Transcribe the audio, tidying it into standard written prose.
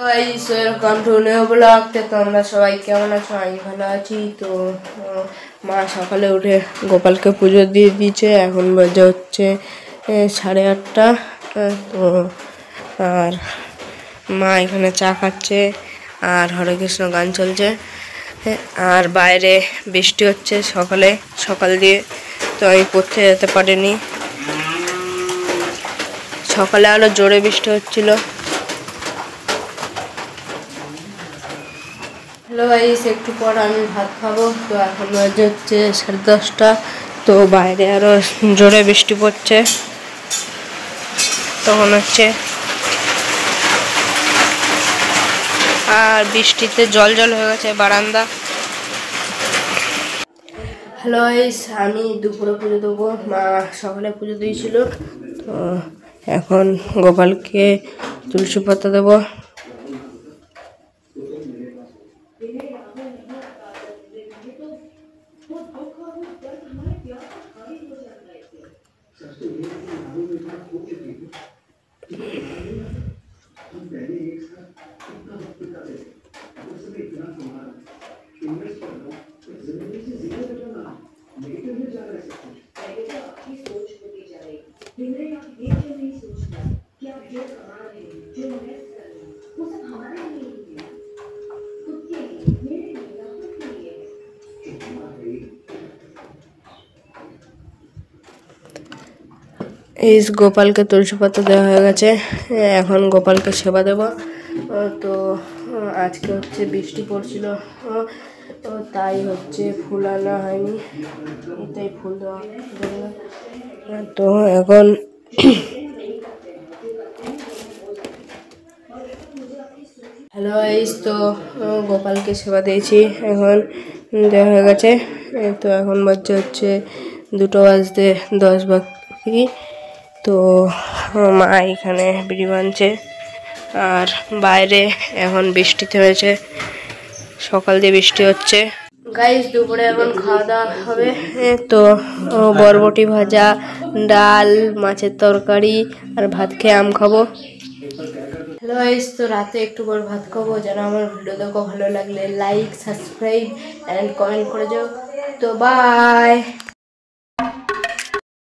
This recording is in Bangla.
Guys welcome to new blog. তো আমরা সবাই কেমন আছো? আমি ভালো আছি। তো মা সকালে উঠে গোপালকে পুজো দিয়ে দিয়েছে। এখন বাজে হচ্ছে 8:30। তো আর মা এখানে চা খাচ্ছে আর হরে কৃষ্ণ গান চলছে। আর বাইরে বৃষ্টি হচ্ছে সকাল দিয়ে, তো আমি পড়তে যেতে পারিনি। সকালে আরো জোরে বৃষ্টি হচ্ছিল। হ্যালো গাইস, একটু পর আমি ভাত খাবো। তো এখন বাজে হচ্ছে 10:30। তো বাইরে আরো জোরে বৃষ্টি পড়ছে। তখন হচ্ছে আর বৃষ্টিতে জল হয়ে গেছে বারান্দা। হ্যালো গাইস, আমি দুপুরে পুজো দেবো। মা সকালে পুজো দিয়েছিল। তো এখন গোপালকে তুলসী পাতা দেবো। এই গোপালকে তুলসী পাতা দেওয়া হয়ে গেছে। এখন গোপালকে সেবা দেব। তো আজকে হচ্ছে বৃষ্টি পড়ছিল, তাই হচ্ছে ফুল আনা হয়নি, তাই ফুল দেওয়া। তো এখন হ্যালো গাইস, তো গোপালকে সেবা দিয়েছি, এখন দেওয়া হয়ে গেছে। তো এখন বাজছে হচ্ছে 2:10 বাকি। তো মা এখানে বিড়ি বানছে আর বাইরে এখন বৃষ্টি থেমেছে। সকাল দিয়ে বৃষ্টি হচ্ছে। গাইস দুপুরে এখন খাওয়া দাওয়া হবে। তো বরবটি ভাজা, ডাল, মাছের তরকারি আর ভাত খেয়ে আম খাবো। হ্যালো গাইস, তো রাতে একটু করে ভাত খাবো। যারা আমার ভিডিও দেখো ভালো লাগলে লাইক, সাবস্ক্রাইব অ্যান্ড কমেন্ট করে যাও। তো বাই।